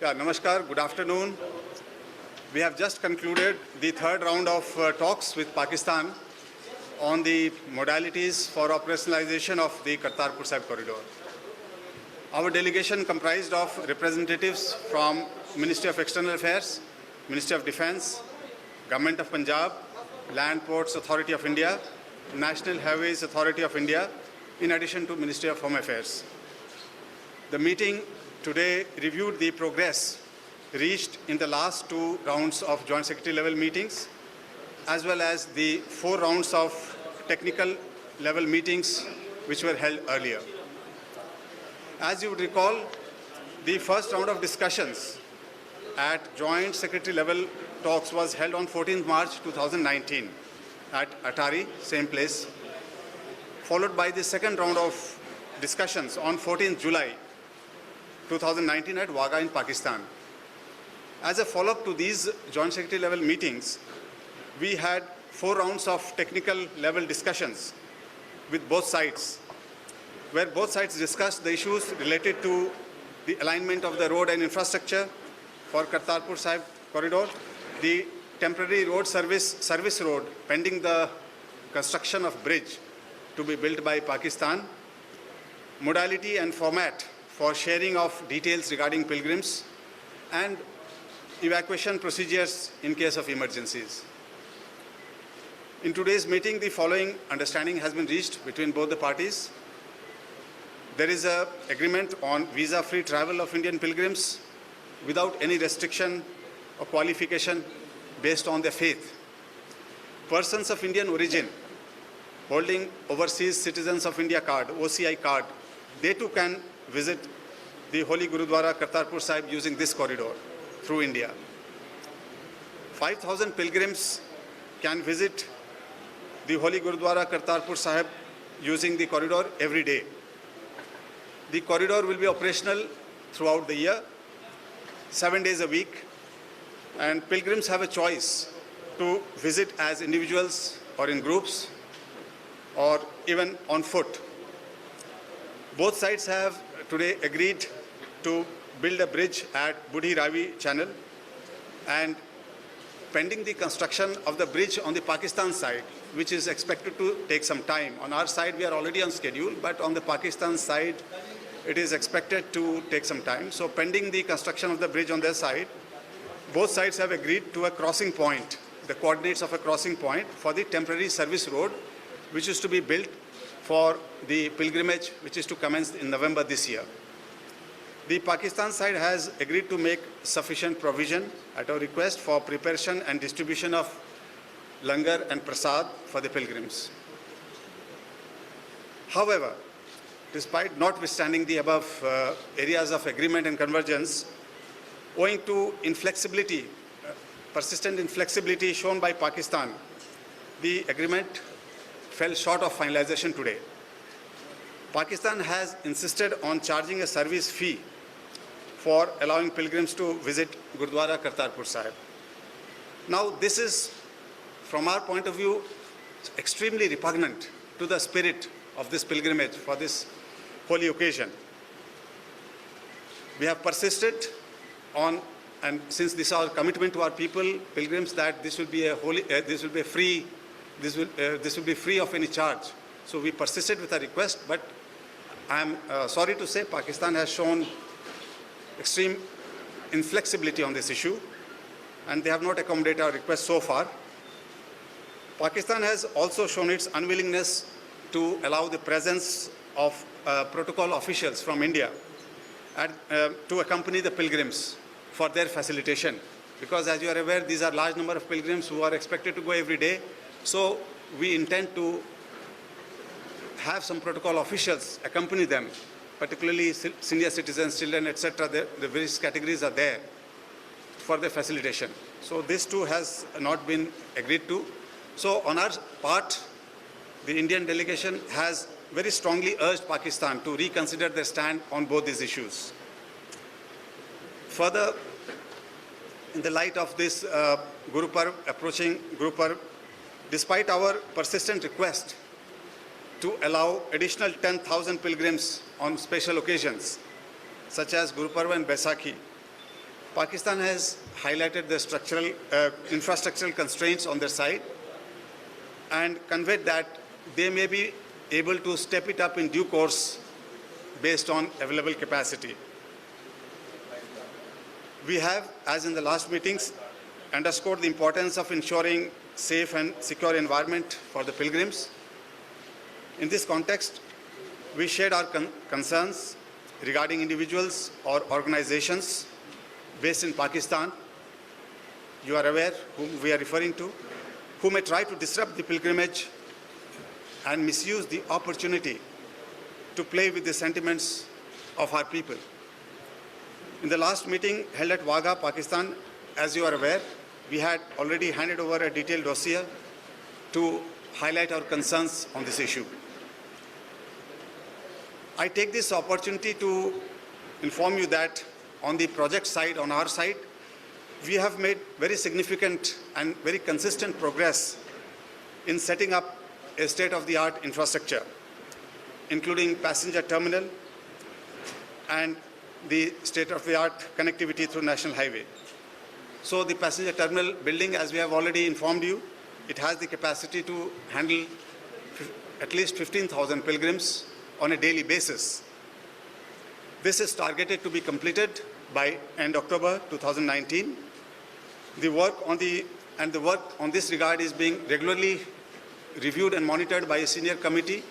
Yeah, Namaskar, good afternoon. We have just concluded the third round of talks with Pakistan on the modalities for operationalization of the Kartarpur Sahib corridor. Our delegation comprised of representatives from Ministry of External Affairs, Ministry of Defence, Government of Punjab, Land Ports Authority of India, National Highways Authority of India, in addition to Ministry of Home Affairs. The meeting today reviewed the progress reached in the last two rounds of Joint Secretary level meetings, as well as the 4 rounds of technical level meetings which were held earlier. As you would recall, the first round of discussions at Joint Secretary level talks was held on 14th March 2019 at Atari, same place, followed by the second round of discussions on 14th July 2019 at Wagah in Pakistan. As a follow-up to these Joint Secretary level meetings, we had 4 rounds of technical level discussions with both sides, where both sides discussed the issues related to the alignment of the road and infrastructure for Kartarpur Sahib corridor, the temporary road service road pending the construction of bridge to be built by Pakistan, modality and format for sharing of details regarding pilgrims, and evacuation procedures in case of emergencies. In today's meeting, the following understanding has been reached between both the parties. There is an agreement on visa-free travel of Indian pilgrims without any restriction or qualification based on their faith. Persons of Indian origin holding Overseas Citizens of India card, OCI card, they too can visit the Holy Gurudwara Kartarpur Sahib using this corridor through India. 5,000 pilgrims can visit the Holy Gurudwara Kartarpur Sahib using the corridor every day. The corridor will be operational throughout the year, 7 days a week, and pilgrims have a choice to visit as individuals or in groups or even on foot. Both sides have today agreed to build a bridge at Budhi Ravi channel, and pending the construction of the bridge on the Pakistan side, which is expected to take some time. On our side, we are already on schedule, but on the Pakistan side, it is expected to take some time. So pending the construction of the bridge on their side, both sides have agreed to a crossing point, the coordinates of a crossing point for the temporary service road, which is to be built for the pilgrimage, which is to commence in November this year. The Pakistan side has agreed to make sufficient provision at our request for preparation and distribution of langar and prasad for the pilgrims. However, despite notwithstanding the above areas of agreement and convergence, owing to inflexibility, persistent inflexibility shown by Pakistan, the agreement fell short of finalization today. Pakistan has insisted on charging a service fee for allowing pilgrims to visit Gurdwara Kartarpur Sahib. Now, this is, from our point of view, extremely repugnant to the spirit of this pilgrimage for this holy occasion. We have persisted on, and since this is our commitment to our people, pilgrims, that this will be a holy, this will be free of any charge. So we persisted with our request, but I am sorry to say Pakistan has shown extreme inflexibility on this issue, and they have not accommodated our request so far. Pakistan has also shown its unwillingness to allow the presence of protocol officials from India to accompany the pilgrims for their facilitation. Because as you are aware, these are large number of pilgrims who are expected to go every day. So we intend to have some protocol officials accompany them, particularly senior citizens, children, etc. The various categories are there for their facilitation. So this too has not been agreed to. So on our part, the Indian delegation has very strongly urged Pakistan to reconsider their stand on both these issues. Further, in the light of this Guru Parv, approaching Guru Parv, despite our persistent request to allow additional 10,000 pilgrims on special occasions, such as Guru Parv and Baisakhi, Pakistan has highlighted the infrastructural constraints on their side and conveyed that they may be able to step it up in due course based on available capacity. We have, as in the last meetings, underscored the importance of ensuring safe and secure environment for the pilgrims. In this context, we shared our concerns regarding individuals or organizations based in Pakistan, you are aware whom we are referring to, who may try to disrupt the pilgrimage and misuse the opportunity to play with the sentiments of our people. In the last meeting held at Wagah, Pakistan, as you are aware, we had already handed over a detailed dossier to highlight our concerns on this issue. I take this opportunity to inform you that on the project side, on our side, we have made very significant and very consistent progress in setting up a state-of-the-art infrastructure, including passenger terminal and the state-of-the-art connectivity through National Highway. So the passenger terminal building, as we have already informed you, it has the capacity to handle at least 15,000 pilgrims on a daily basis. This is targeted to be completed by end October 2019. The work on this regard is being regularly reviewed and monitored by a senior committee,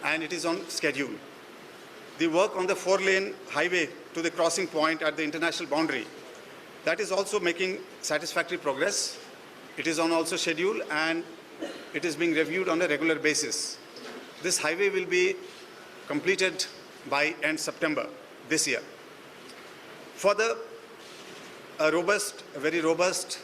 and it is on schedule. The work on the 4-lane highway to the crossing point at the international boundary, that is also making satisfactory progress. It is on also schedule and it is being reviewed on a regular basis. This highway will be completed by end September this year. Further, a very robust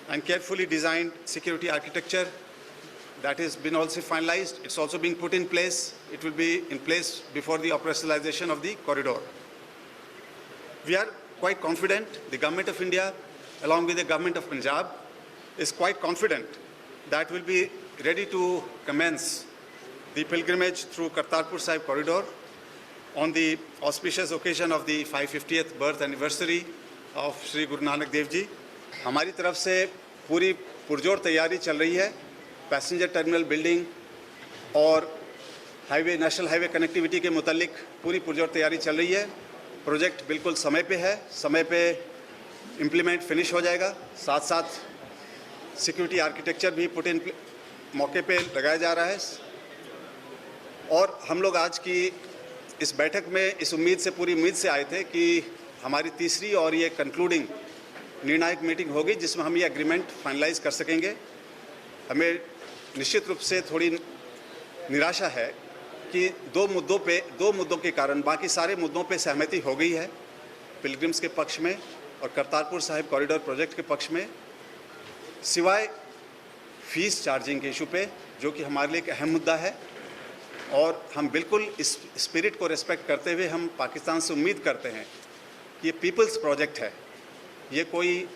and carefully designed security architecture that has been also finalized. It's also being put in place. It will be in place before the operationalization of the corridor. We are quite confident, the Government of India, along with the Government of Punjab, is quite confident that we'll be ready to commence the pilgrimage through Kartarpur Sahib corridor on the auspicious occasion of the 550th birth anniversary of Shri Guru Nanak Dev Ji. हमारी तरफ से पूरी पुरजोर तैयारी चल रही है। Passenger terminal building और हाईवे, नेशनल हाईवे कनेक्टिविटी के मुतालिक पूरी पुरजोर तैयारी चल रही है। प्रोजेक्ट बिल्कुल समय पे है, समय पे इम्प्लीमेंट फिनिश हो जाएगा। साथ साथ सिक्योरिटी आर्किटेक्चर भी पुट इन मौके पे लगाया जा रहा है। और हम लोग आज की इस बैठक में इस उम्मीद से, पूरी उम्मीद से आए थे कि हमारी तीसरी और ये कंक्लूडिंग निर्णायक मीटिंग होगी जिसमें हम ये एग्रीमेंट फाइनलाइज कर सकेंगे। हमें निश्चित रूप से थोड़ी निराशा है कि दो मुद्दों के कारण बाकी सारे मुद्दों पे सहमति हो गई है, पिलग्रिम्स के पक्ष में और करतारपुर साहिब कॉरिडोर प्रोजेक्ट के पक्ष में, सिवाय फीस चार्जिंग के इशू पे, जो कि हमारे लिए एक अहम मुद्दा है। और हम बिल्कुल इस स्पिरिट को रिस्पेक्ट करते हुए हम पाकिस्तान से उम्मीद करते हैं कि ये पीपल्स प्रोजेक्ट है, ये कोई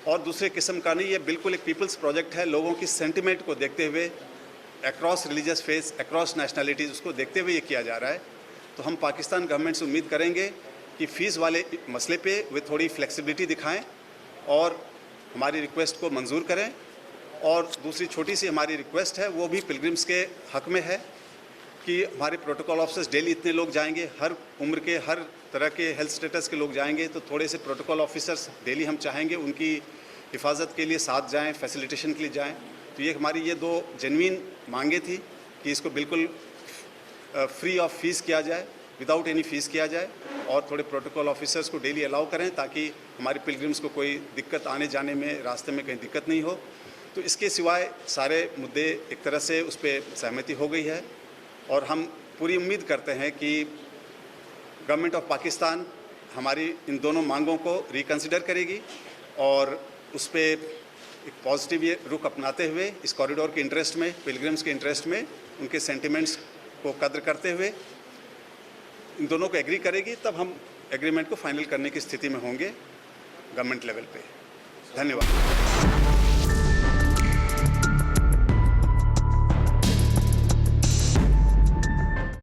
और दूसरे किस्म का नहीं, ये बिल्कुल एक पीपल्स प्रोजेक्ट है। लोगों की सेंटिमेंट को देखते हुए, across religious faith, across nationalities, उसको देखते हुए ये किया जा रहा है। तो हम पाकिस्तान गवर्नमेंट से उम्मीद करेंगे कि फ़ीस वाले मसले पे वे थोड़ी फ्लेक्सिबिलिटी दिखाएं और हमारी रिक्वेस्ट को मंजूर करें। और दूसरी छोटी सी हमारी रिक्वेस्ट है, वो भी पिलग्रिम्स के हक़ में है कि हमारे प्रोटोकॉल ऑफिसर्स डेली इतने लोग जाएंगे, हर उम्र के, हर तरह के हेल्थ स्टेटस के लोग जाएंगे, तो थोड़े से प्रोटोकॉल ऑफिसर्स डेली हम चाहेंगे उनकी हिफाजत के लिए साथ जाएं, फैसिलिटेशन के लिए जाएं। तो ये हमारी ये दो जेन्युइन मांगे थी कि इसको बिल्कुल फ्री ऑफ फीस किया जाए, विदाउट एनी फ़ीस किया जाए, और थोड़े प्रोटोकॉल ऑफिसर्स को डेली अलाउ करें ताकि हमारे पिलग्रिम्स को कोई दिक्कत आने जाने में, रास्ते में कहीं दिक्कत नहीं हो। तो इसके सिवाय सारे मुद्दे एक तरह से उस पर सहमति हो गई है और हम पूरी उम्मीद करते हैं कि गवर्नमेंट ऑफ पाकिस्तान हमारी इन दोनों मांगों को रिकंसिडर करेगी और उस पर एक पॉजिटिव ये रुख अपनाते हुए इस कॉरिडोर के इंटरेस्ट में, पिलग्रिम्स के इंटरेस्ट में, उनके सेंटिमेंट्स को कदर करते हुए इन दोनों को एग्री करेगी, तब हम एग्रीमेंट को फाइनल करने की स्थिति में होंगे गवर्नमेंट लेवल पे। धन्यवाद।